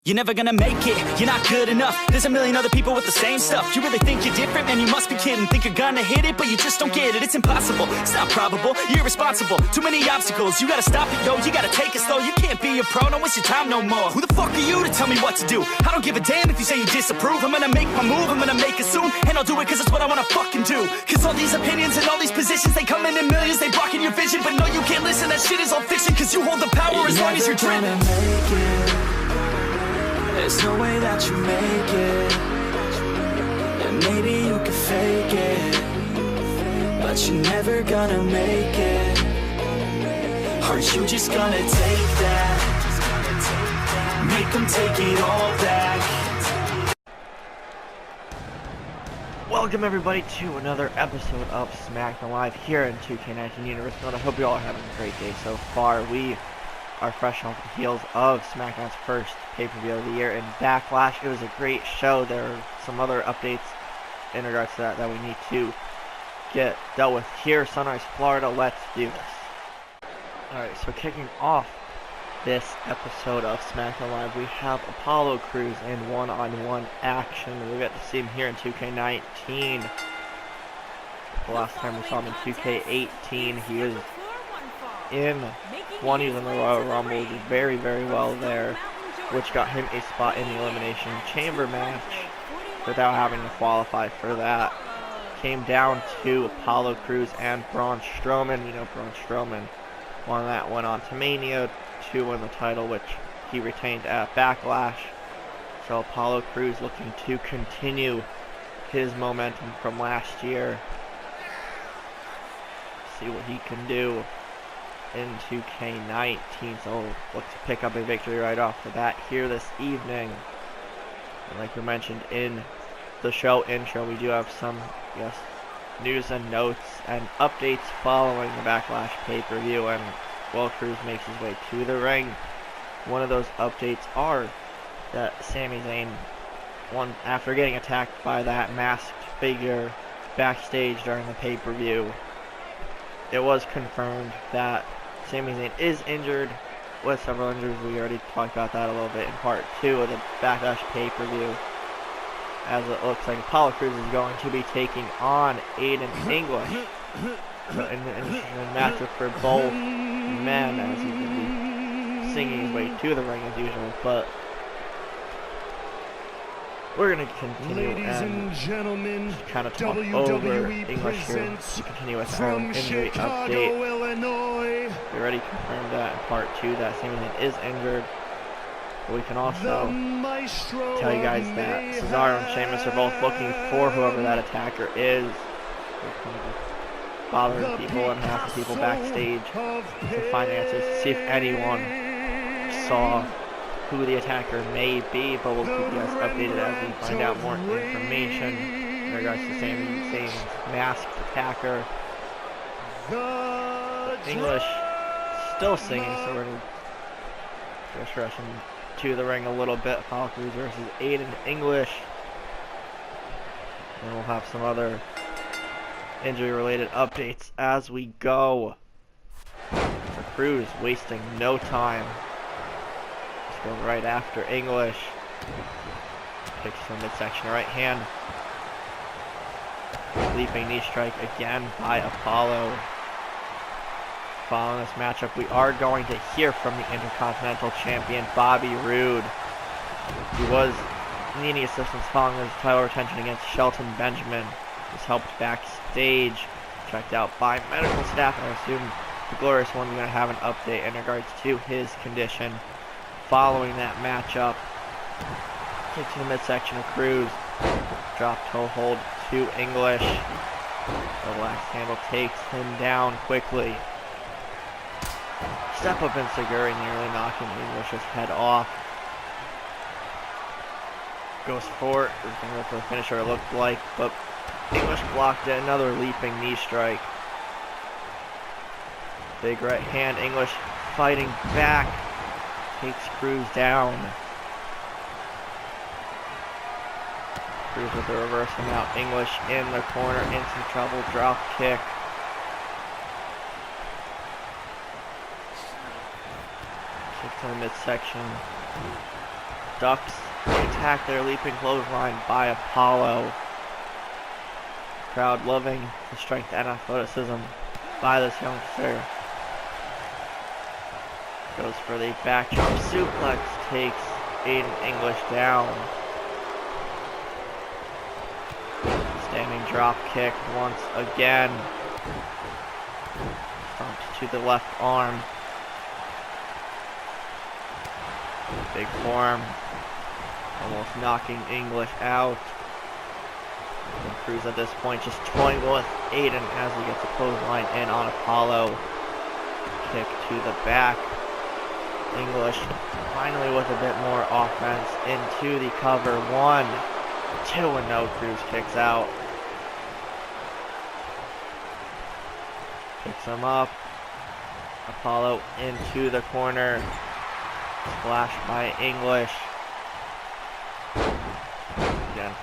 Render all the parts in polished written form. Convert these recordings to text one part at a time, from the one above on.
You're never gonna make it, you're not good enough. There's a million other people with the same stuff. You really think you're different? Man, you must be kidding. Think you're gonna hit it, but you just don't get it. It's impossible, it's not probable, you're irresponsible. Too many obstacles, you gotta stop it, yo. You gotta take it slow, you can't be a pro. Don't waste your time no more. Who the fuck are you to tell me what to do? I don't give a damn if you say you disapprove. I'm gonna make my move, I'm gonna make it soon. And I'll do it cause it's what I wanna fucking do. Cause all these opinions and all these positions, they come in millions, they blocking your vision. But no, you can't listen, that shit is all fiction. Cause you hold the power as long as you're dreaming. There's no way that you make it. And maybe you can fake it, but you're never gonna make it. Aren't you just gonna take that? Make them take it all back. Welcome everybody to another episode of Smackdown Live here in 2K19 Universe. I hope you all are having a great day so far. We are fresh off the heels of Smackdown's first pay-per-view of the year in Backlash. It was a great show. There are some other updates in regards to that we need to get dealt with here. Sunrise, Florida. Let's do this. Alright, so kicking off this episode of Smackdown Live, we have Apollo Crews in one-on-one action. We got to see him here in 2K19. The last time we saw him in 2K18, he was in 20s in the Royal Rumble, did very, very well there, which got him a spot in the Elimination Chamber match without having to qualify for that. Came down to Apollo Crews and Braun Strowman. You know, Braun Strowman won that one on to Mania to win the title, which he retained at Backlash. So Apollo Crews looking to continue his momentum from last year. See what he can do in 2K19, so look to pick up a victory right off the bat here this evening. And like we mentioned in the show intro, we do have some news and notes and updates following the Backlash pay-per-view, and Will Crews makes his way to the ring. One of those updates are that Sami Zayn, after getting attacked by that masked figure backstage during the pay-per-view, it was confirmed that Sami Zayn is injured with several injuries. We already talked about that a little bit in part 2 of the Backlash pay-per-view, as it looks like Apollo Crews is going to be taking on Aiden English. So in the matchup for both men, as he's going to be singing his way to the ring as usual, but we're going to continue and gentlemen, kind of talk over English here to continue with our injury update. Illinois. We already confirmed that in part 2 that Sami Zayn is injured. But we can also tell you guys that Cesaro and Sheamus are both looking for whoever that attacker is. They're kind of bothering people and half the people backstage to find answers to see if anyone saw who the attacker may be, but we'll keep you guys updated as we find out more information in regards to Sami Zayn's masked attacker. English still singing, so we're going to just rush him to the ring a little bit. Apollo Crews versus Aiden English. And we'll have some other injury-related updates as we go. So Crews wasting no time. Go right after English. Picks from midsection right hand. Leaping knee strike again by Apollo. Following this matchup, we are going to hear from the Intercontinental Champion Bobby Roode. He was needing assistance following his title retention against Shelton Benjamin. He was helped backstage, checked out by medical staff, and I assume the Glorious One's going to have an update in regards to his condition. Following that matchup, kick to the midsection of Crews, drop toe hold to English. The last handle takes him down quickly. Step up in Seguri, nearly knocking English's head off. Goes for it, was going to go for the finisher, it looked like, but English blocked it. Another leaping knee strike. Big right hand, English fighting back. Takes Crews down. Crews with the reversal out. English in the corner, in some trouble. Drop kick. Kick to the midsection. ducks the attack there, leaping clothesline by Apollo. Crowd loving the strength and athleticism by this youngster. Goes for the back drop suplex, takes Aiden English down. Standing drop kick once again. Front to the left arm. Big form. Almost knocking English out. And Cruz at this point just toying with Aiden as he gets a clothesline in on Apollo. Kick to the back. English finally with a bit more offense into the cover. 1, 2, and no. Cruz kicks out. Picks him up. Apollo into the corner. Splash by English. Again,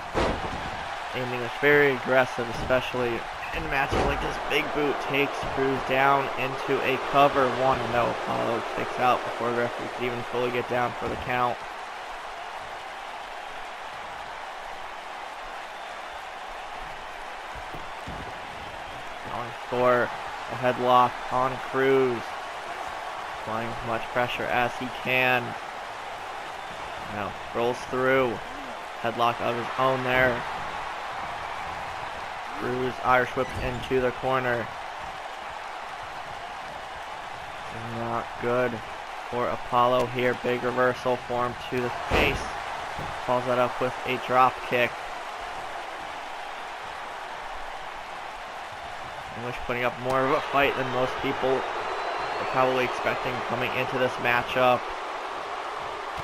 Aiden English very aggressive, especially in matches like this. Big boot takes Cruz down into a cover. 1, no. Apollo kicks out before the referee could even fully get down for the count. Going for a headlock on Cruz. Applying as much pressure as he can. Now rolls through. Headlock of his own there. Cruz Irish whip into the corner. Not good for Apollo here. Big reversal form to the face. Follows that up with a drop kick. English putting up more of a fight than most people are probably expecting coming into this matchup.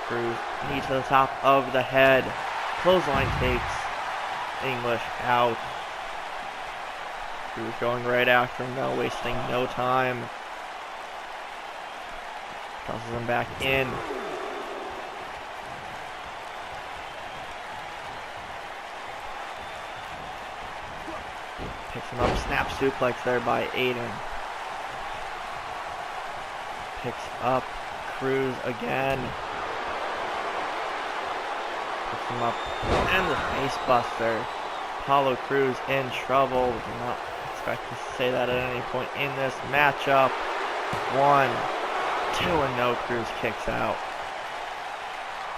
Cruz knee to the top of the head. Clothesline takes English out. Cruz going right after him now, wasting no time. Tosses him back in. Picks him up, snap suplex there by Aiden. Picks up Cruz again. Picks him up, and the face buster. Apollo Cruz in trouble. Do not expect to say that at any point in this matchup. 1, 2, and no. Cruz kicks out.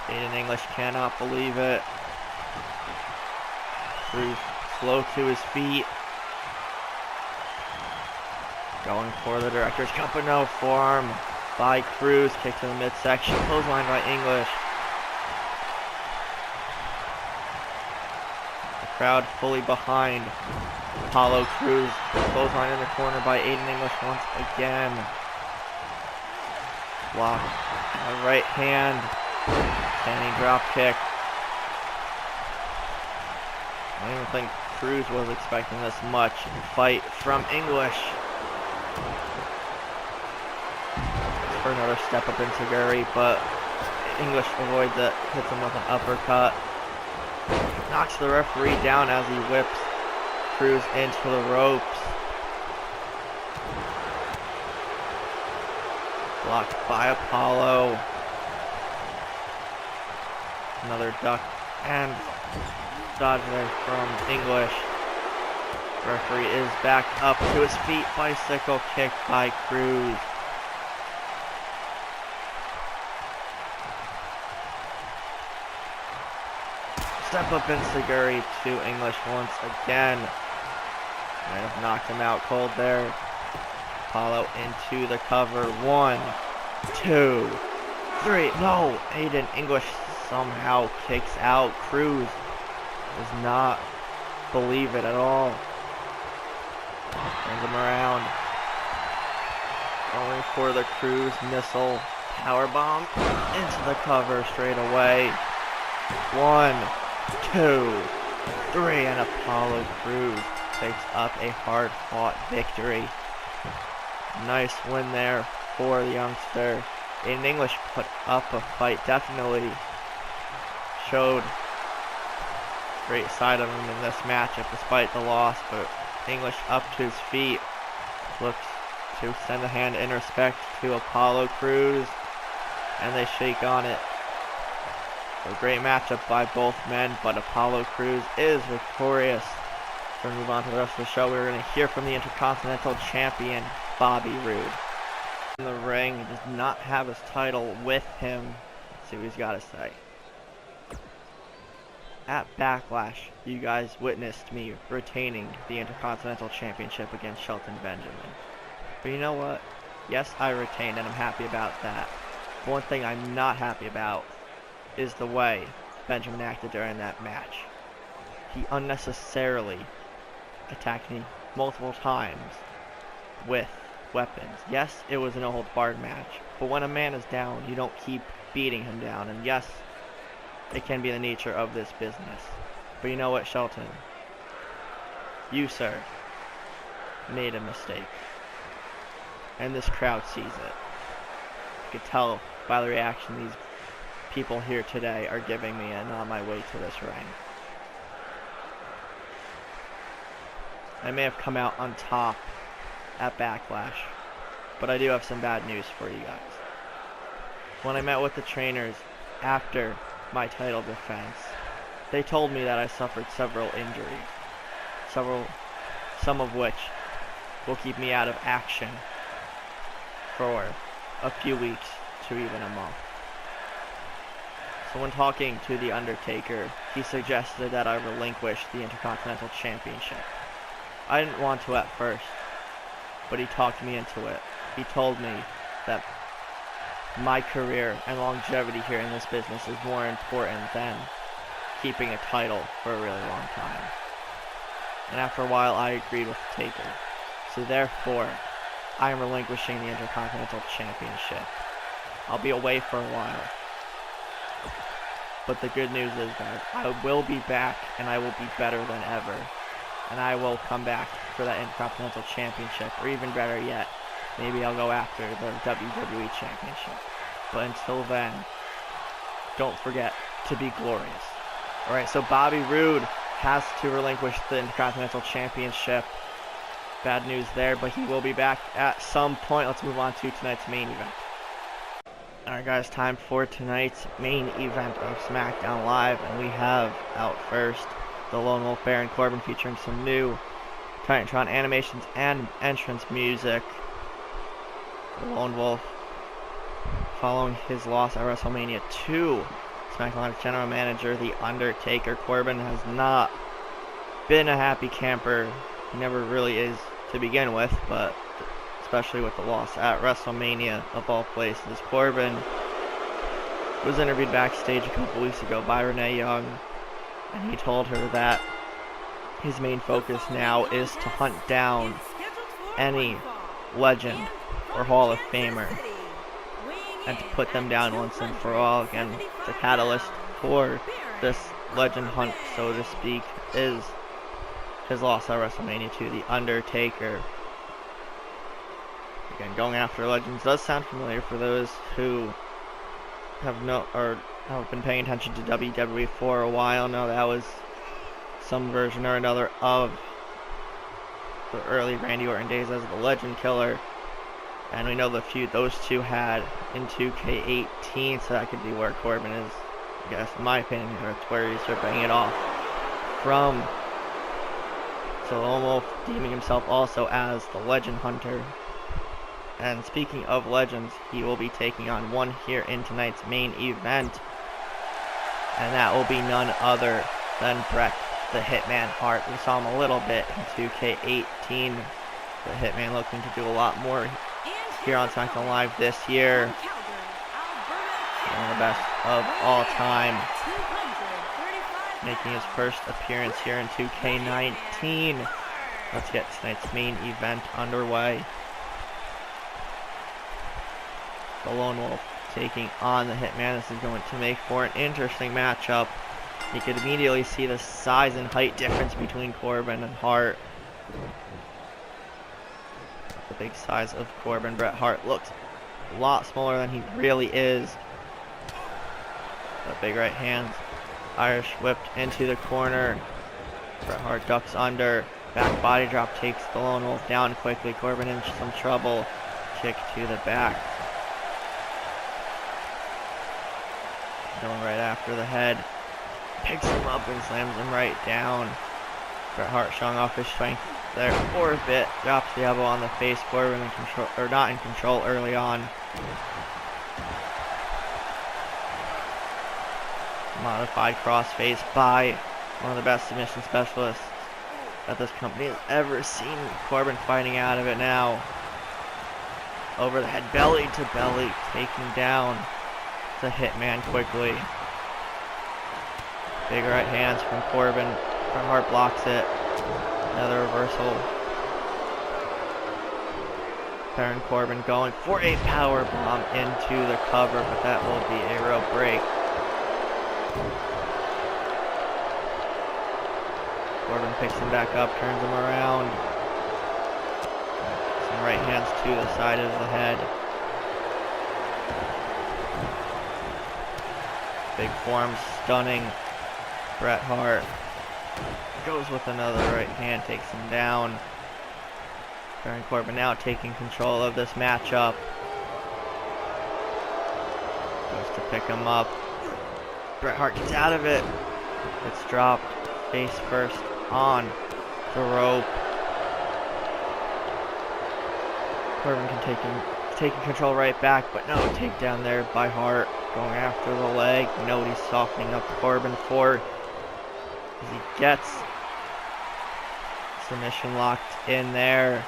Aiden English cannot believe it. Cruz slow to his feet. Going for the director's cut, but no. Forearm by Cruz. Kick to the midsection. Clothesline by English. The crowd fully behind Apollo Cruz. Clothesline in the corner by Aiden English once again. Block. Right hand. Standing drop kick. I don't even think Cruz was expecting this much fight from English. For another step up into Guri, but English avoids it, hits him with an uppercut. Knocks the referee down as he whips Cruz into the ropes. Blocked by Apollo. Another duck and dodge there from English. Referee is back up to his feet. Bicycle kick by Cruz. Step up enziguri to English once again. Might have knocked him out cold there. Apollo into the cover. 1, 2, 3. No! Aiden English somehow kicks out. Cruz does not believe it at all. Turns him around. Going for the Cruz missile. Powerbomb into the cover straight away. 1, 2, 3, and Apollo Cruz picks up a hard-fought victory. Nice win there for the youngster. Aiden English put up a fight, definitely showed great side of him in this matchup despite the loss, but English up to his feet, looks to send a hand in respect to Apollo Cruz, and they shake on it. A great matchup by both men, but Apollo Crews is victorious. We're going to move on to the rest of the show. We're going to hear from the Intercontinental Champion, Bobby Roode. In the ring, he does not have his title with him. Let's see what he's got to say. At Backlash, you guys witnessed me retaining the Intercontinental Championship against Shelton Benjamin. But you know what? Yes, I retained, and I'm happy about that. But one thing I'm not happy about is the way Benjamin acted during that match. He unnecessarily attacked me multiple times with weapons. Yes, it was a no-holds-barred match, but when a man is down, you don't keep beating him down. And yes, it can be the nature of this business. But you know what, Shelton? You, sir, made a mistake. And this crowd sees it. You could tell by the reaction these people here today are giving me, and on my way to this ring. I may have come out on top at Backlash, but I do have some bad news for you guys. When I met with the trainers after my title defense, they told me that I suffered several injuries, some of which will keep me out of action for a few weeks to even a month. So when talking to The Undertaker, he suggested that I relinquish the Intercontinental Championship. I didn't want to at first, but he talked me into it. He told me that my career and longevity here in this business is more important than keeping a title for a really long time. And after a while, I agreed with the Taker. So therefore, I am relinquishing the Intercontinental Championship. I'll be away for a while. But the good news is that I will be back, and I will be better than ever. And I will come back for that Intercontinental Championship, or even better yet, maybe I'll go after the WWE Championship. But until then, don't forget to be glorious. Alright, so Bobby Roode has to relinquish the Intercontinental Championship. Bad news there, but he will be back at some point. Let's move on to tonight's main event. Alright guys, time for tonight's main event of Smackdown Live, and we have out first the Lone Wolf Baron Corbin, featuring some new Titantron animations and entrance music. The Lone Wolf, following his loss at WrestleMania 2, SmackDown Live General Manager The Undertaker. Corbin has not been a happy camper. He never really is to begin with, but especially with the loss at WrestleMania of all places. Corbin was interviewed backstage a couple weeks ago by Renee Young, and he told her that his main focus now is to hunt down any legend or Hall of Famer and to put them down once and for all. Again, the catalyst for this legend hunt, so to speak, is his loss at WrestleMania 2, The Undertaker. Again, going after legends does sound familiar for those who have been paying attention to WWE for a while. No, that was some version or another of the early Randy Orton days as the Legend Killer. And we know the feud those two had in 2K18, so that could be where Corbin is, I guess, in my opinion, that's where he's ripping it off from. So Lone Wolf deeming himself also as the Legend Hunter. And speaking of legends, he will be taking on one here in tonight's main event. And that will be none other than Bret the Hitman Hart. We saw him a little bit in 2K18. The Hitman looking to do a lot more here on SmackDown Live this year. One of the best of all time. Making his first appearance here in 2K19. Let's get tonight's main event underway. The Lone Wolf taking on the Hitman. This is going to make for an interesting matchup. You could immediately see the size and height difference between Corbin and Hart. The big size of Corbin. Bret Hart looks a lot smaller than he really is. The big right hands. Irish whipped into the corner. Bret Hart ducks under. Back body drop takes the Lone Wolf down quickly. Corbin in some trouble. Kick to the back. going right after the head. Picks him up and slams him right down. Bret Hart showing off his strength there for a bit. Drops the elbow on the face. Corbin in control, or not in control early on. Modified crossface by one of the best submission specialists that this company has ever seen. Corbin fighting out of it now. Over the head, belly to belly, taking down the Hitman quickly. Big right hands from Corbin. Bret Hart blocks it. Another reversal. Baron Corbin going for a power bomb into the cover, but that will be a real break. Corbin picks him back up, turns him around. Some right hands to the side of the head. Big form stunning Bret Hart. Goes with another right hand, takes him down. Baron Corbin now taking control of this matchup. Goes to pick him up. Bret Hart gets out of it. It's dropped face first on the rope. Corbin taking control right back, but no takedown there by Hart. Going after the leg. You know what he's softening up Corbin for. As he gets submission locked in there.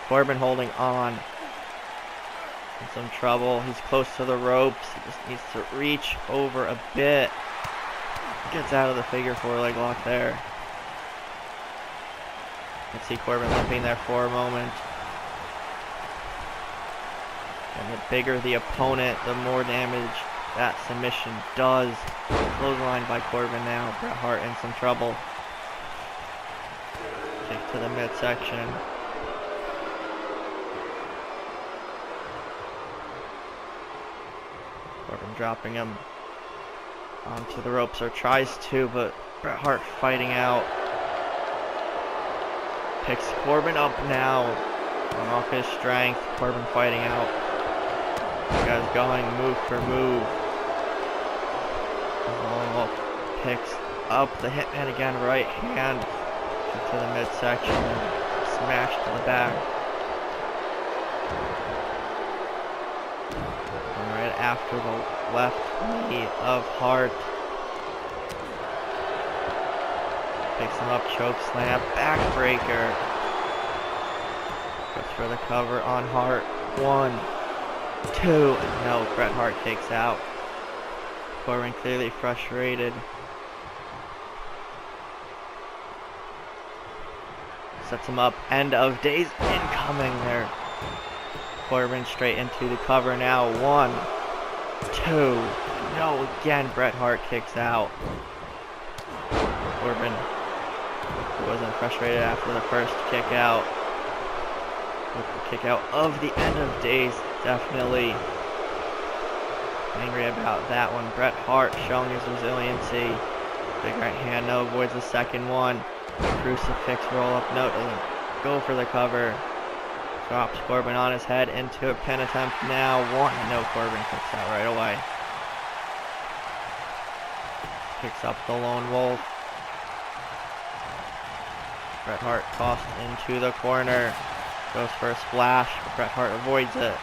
Corbin holding on. In some trouble. He's close to the ropes. He just needs to reach over a bit. Gets out of the figure four leg lock there. You can see Corbin limping there for a moment. And the bigger the opponent, the more damage that submission does. Clothesline by Corbin now. Bret Hart in some trouble. Kick to the midsection. Corbin dropping him onto the ropes, or tries to, but Bret Hart fighting out. Picks Corbin up now. Going off his strength. Corbin fighting out. This guy's going move for move. Picks up the Hitman again, right hand to the midsection and smash to the back. And right after the left knee of Hart. Picks him up, choke slam, backbreaker. Goes for the cover on Hart. 1, 2, and no, Bret Hart kicks out. Corbin clearly frustrated. Sets him up. End of days incoming there. Corbin straight into the cover now. 1, 2. No, again, Bret Hart kicks out. Corbin wasn't frustrated after the first kick out. With the kick out of the end of days, definitely angry about that one. Bret Hart showing his resiliency. Big right hand, no, avoids the second one. Crucifix roll up, no, doesn't go for the cover. Drops Corbin on his head into a pin attempt now. 1, no, Corbin kicks out right away. Picks up the lone wolf. Bret Hart tossed into the corner. Goes for a splash, but Bret Hart avoids it.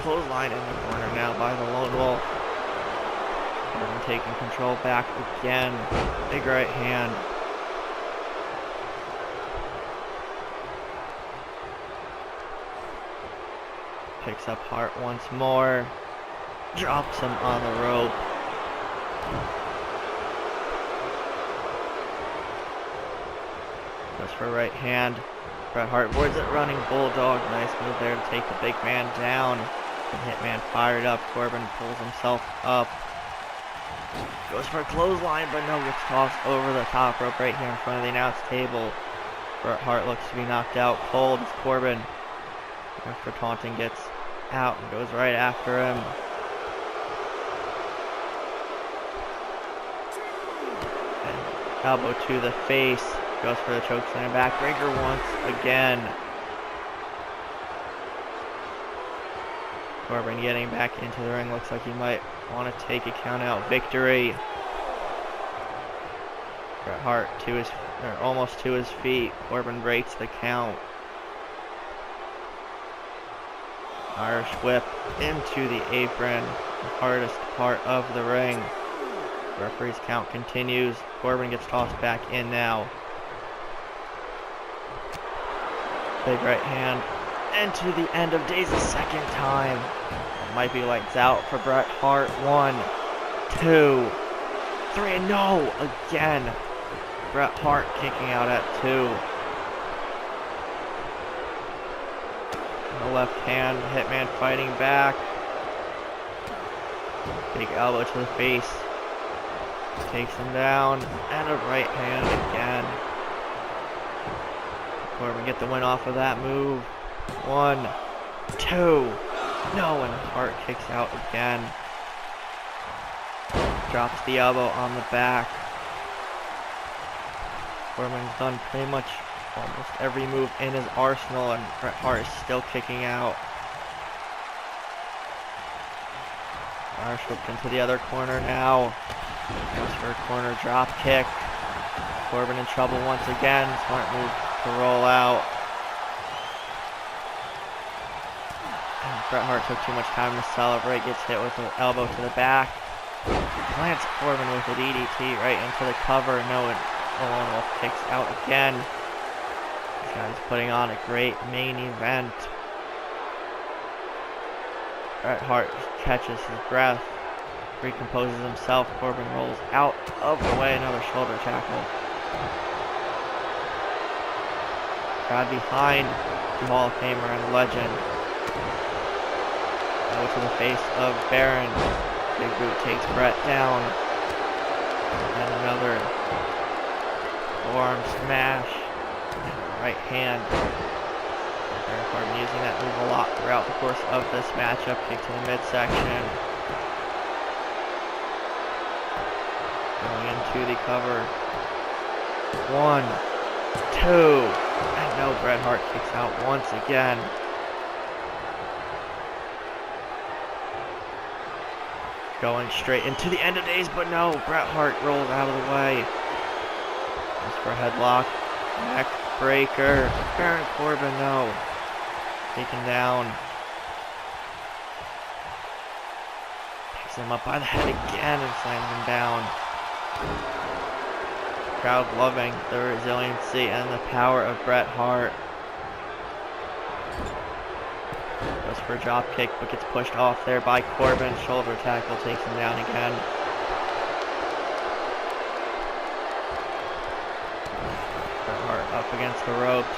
Clothesline in the corner now by the lone wolf. Corbin taking control back again. Big right hand. Picks up Hart once more. Drops him on the rope. Goes for right hand. Bret Hart avoids it, running bulldog. Nice move there to take the big man down. The Hitman fired up. Corbin pulls himself up. Goes for a clothesline, but no, gets tossed over the top rope right here in front of the announce table. Bret Hart looks to be knocked out cold as Corbin, after taunting, gets out and goes right after him. And elbow to the face. Goes for the chokeslam backbreaker once again. Corbin getting back into the ring. Looks like he might want to take a count-out victory. Bret Hart almost to his feet. Corbin breaks the count. Irish whip into the apron, the hardest part of the ring. Referee's count continues. Corbin gets tossed back in now. Big right hand into the end of days a second time. It might be lights out for Bret Hart. 1, 2, 3, and no! Again. Bret Hart kicking out at 2. The left hand, Hitman fighting back. Big elbow to the face. Takes him down. And a right hand again. Corbin get the win off of that move. 1, 2. No, and Hart kicks out again. Drops the elbow on the back. Corbin's done pretty much almost every move in his arsenal, and Bret Hart is still kicking out. Irish whip into the other corner now. Goes for a corner drop kick. Corbin in trouble once again. Smart move to roll out. And Bret Hart took too much time to celebrate. Gets hit with an elbow to the back. Plants Corbin with a DDT right into the cover. No, and Lone Wolf kicks out again. This guy's putting on a great main event. Bret Hart catches his breath, recomposes himself. Corbin rolls out of the way. Another shoulder tackle. Crowd behind the Hall of Famer and legend. Go to the face of Baron. Big boot takes Bret down. And another forearm smash. Right hand. Baron Corbin using that move a lot throughout the course of this matchup. Kick to the midsection. Going into the cover. 1, 2. And no, Bret Hart kicks out once again. Going straight into the end of days, but no, Bret Hart rolls out of the way. Goes for a headlock. Neck breaker. Baron Corbin, no. Taken down. Picks him up by the head again and slams him down. Crowd loving the resiliency and the power of Bret Hart. Goes for a drop kick, but gets pushed off there by Corbin. Shoulder tackle takes him down again. Bret Hart up against the ropes.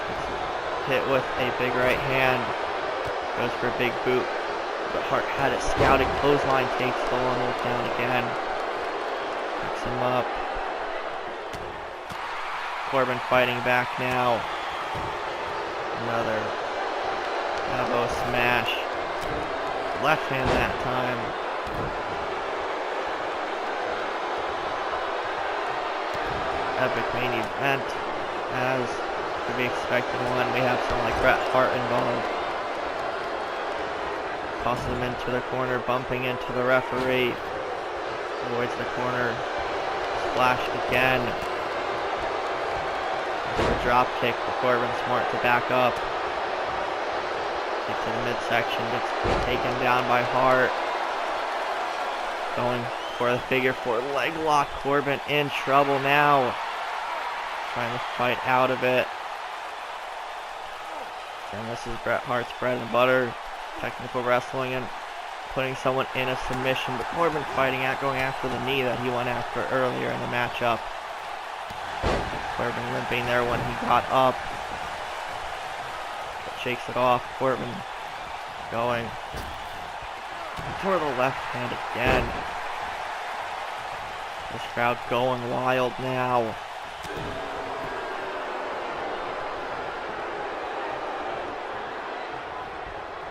Hit with a big right hand. Goes for a big boot. But Hart had it scouted. Clothesline takes the Lone Wolf down again. Picks him up. Corbin fighting back now. Another elbow smash. Left hand that time. Epic main event. As to be expected one, we have someone like Bret Hart involved. Tosses him into the corner, bumping into the referee. Avoids the corner. Splashed again. A drop kick for Corbin. Smart to back up. Kick to the midsection. Gets taken down by Hart. Going for the figure 4 leg lock. Corbin in trouble now. Trying to fight out of it. And this is Bret Hart's bread and butter. Technical wrestling and putting someone in a submission. But Corbin fighting out, going after the knee that he went after earlier in the matchup. Corbin limping there when he got up. But shakes it off. Corbin going for the left hand again. This crowd going wild now.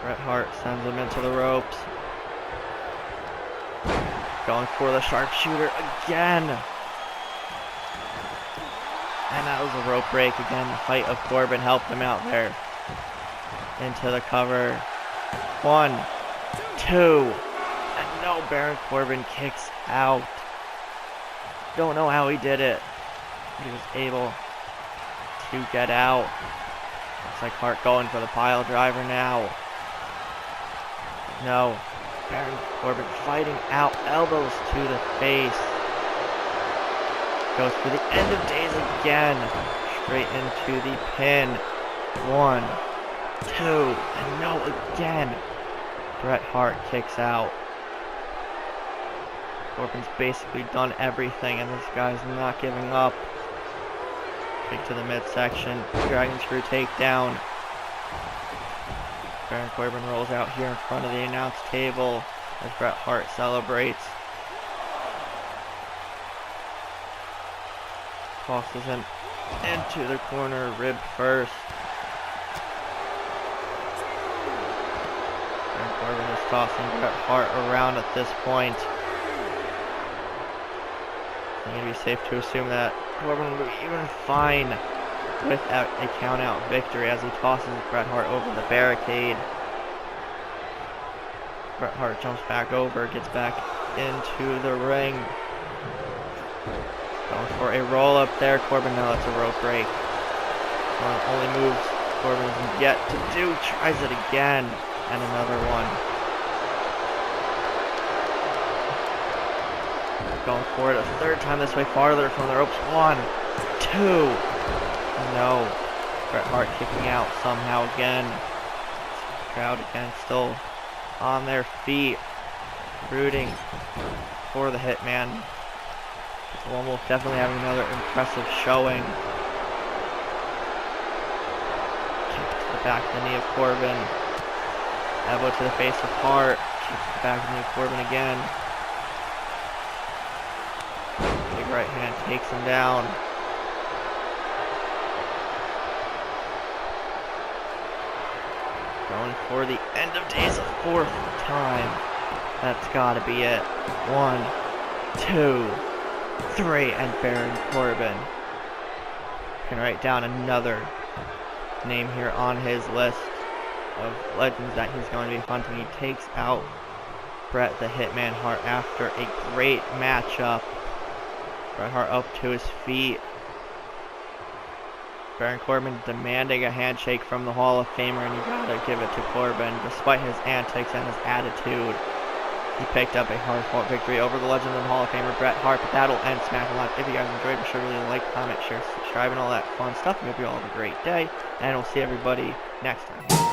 Bret Hart sends him into the ropes. Going for the sharpshooter again. And that was a rope break again. The fight of Corbin helped him out there. Into the cover. 1, 2. And no, Baron Corbin kicks out. Don't know how he did it, but he was able to get out. Looks like Hart going for the pile driver now. No, Baron Corbin fighting out, elbows to the face. Goes for the end of days again, straight into the pin. 1, 2, and no again. Bret Hart kicks out. Corbin's basically done everything, and this guy's not giving up. Kick to the midsection, dragon screw takedown. Baron Corbin rolls out here in front of the announce table as Bret Hart celebrates. Tosses him into the corner, rib first. Baron Corbin is tossing Bret Hart around at this point. I think it'd be safe to assume that Corbin will be even fine without a count-out victory as he tosses Bret Hart over the barricade. Bret Hart jumps back over, gets back into the ring. Going for a roll-up there. Corbin, now that's a rope break. One of the only moves Corbin's yet to do. Tries it again, and another one. Going for it a third time this way, farther from the ropes. 1, 2. No. Bret Hart kicking out somehow again. Crowd again still on their feet, rooting for the Hitman. One will definitely have another impressive showing. Kick to the back of the knee of Corbin. Elbow to the face of Hart. Kick to the back of the knee of Corbin again. Big right hand takes him down. Going for the end of days a 4th time. That's gotta be it. 1, 2, 3, and Baron Corbin can write down another name here on his list of legends that he's going to be hunting. He takes out Bret the Hitman Hart after a great matchup. Bret Hart up to his feet. Baron Corbin demanding a handshake from the Hall of Famer, and you gotta give it to Corbin. Despite his antics and his attitude, he picked up a hard-fought victory over the legend and Hall of Famer Bret Hart. But that'll end Smackdown Live. If you guys enjoyed, be sure to really like, comment, share, subscribe, and all that fun stuff. I hope you all have a great day, and we'll see everybody next time.